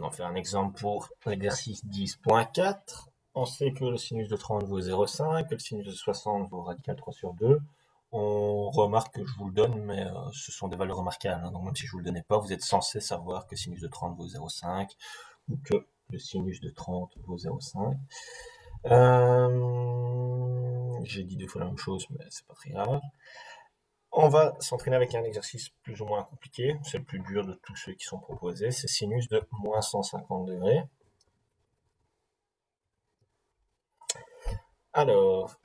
maintenant faire un exemple pour l'exercice 10.4. On sait que le sinus de 30 vaut 0,5, que le sinus de 60 vaut radical 3 sur 2. On remarque que je vous le donne, mais ce sont des valeurs remarquables. Donc même si je vous le donnais pas, vous êtes censé savoir que le sinus de 30 vaut 0,5 ou que le sinus de 30 vaut 0,5. J'ai dit deux fois la même chose, mais c'est pas très grave. On va s'entraîner avec un exercice plus ou moins compliqué. C'est le plus dur de tous ceux qui sont proposés. C'est sinus de moins 150 degrés. Alors,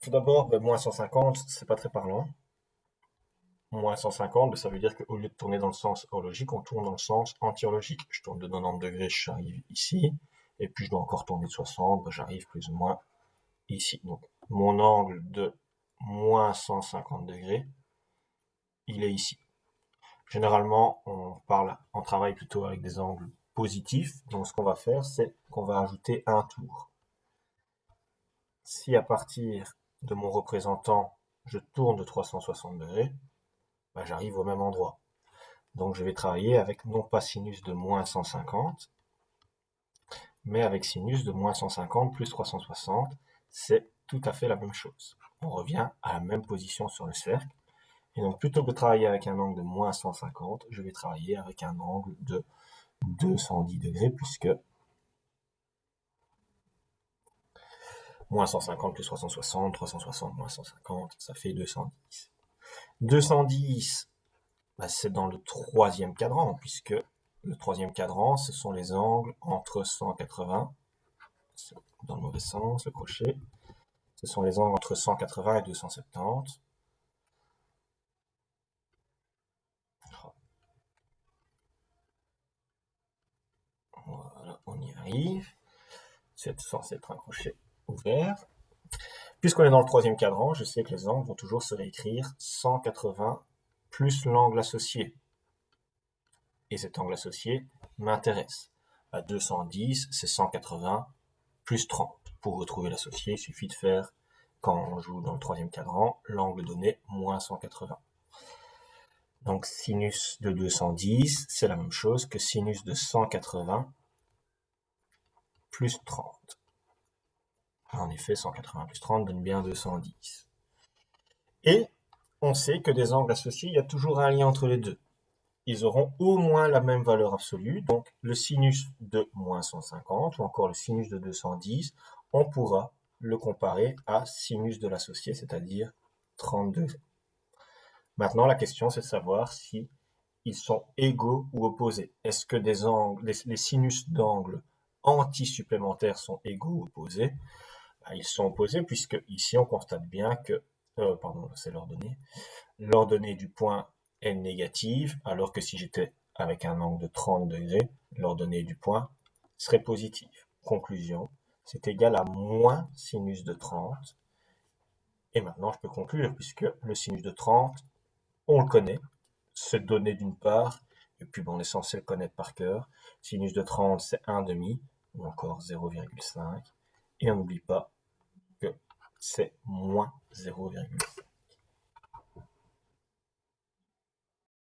tout d'abord, moins 150, c'est pas très parlant. Moins 150, ça veut dire qu'au lieu de tourner dans le sens horlogique, on tourne dans le sens anti-horlogique. Je tourne de 90 degrés, j'arrive ici. Et puis je dois encore tourner de 60, j'arrive plus ou moins ici. Donc, mon angle de moins 150 degrés, il est ici. Généralement, on travaille plutôt avec des angles positifs. Donc, ce qu'on va faire, c'est qu'on va ajouter un tour. Si à partir de mon représentant, je tourne de 360 degrés, j'arrive au même endroit. Donc, je vais travailler avec non pas sinus de moins 150, mais avec sinus de moins 150 plus 360. C'est tout à fait la même chose. On revient à la même position sur le cercle. Et donc, plutôt que de travailler avec un angle de moins 150, je vais travailler avec un angle de 210 degrés, puisque moins 150 plus 360, 360 moins 150, ça fait 210. 210, c'est dans le troisième cadran, puisque le troisième cadran, ce sont les angles entre 180, dans le mauvais sens, le crochet, ce sont les angles entre 180 et 270. Voilà, on y arrive. C'est censé être un crochet ouvert. Puisqu'on est dans le troisième cadran, je sais que les angles vont toujours se réécrire 180 plus l'angle associé. Et cet angle associé m'intéresse. À 210, c'est 180 plus 30. Pour retrouver l'associé, il suffit de faire, quand on joue dans le troisième cadran, l'angle donné moins 180. Donc sinus de 210, c'est la même chose que sinus de 180 plus 30. En effet, 180 plus 30 donne bien 210. Et on sait que des angles associés, il y a toujours un lien entre les deux. Ils auront au moins la même valeur absolue, donc le sinus de moins 150 ou encore le sinus de 210, on pourra le comparer à sinus de l'associé, c'est-à-dire 30 degrés. Maintenant, la question, c'est de savoir si ils sont égaux ou opposés. Est-ce que des angles, les sinus d'angles anti-supplémentaires sont égaux ou opposés? Ils sont opposés puisque ici, on constate bien que, c'est l'ordonnée du point est négative, alors que si j'étais avec un angle de 30 degrés, l'ordonnée du point serait positive. Conclusion, c'est égal à moins sinus de 30. Et maintenant, je peux conclure, puisque le sinus de 30, on le connaît, c'est donné d'une part, et puis on est censé le connaître par cœur. Sinus de 30, c'est 1/2, ou encore 0,5. Et on n'oublie pas que c'est moins 0,5.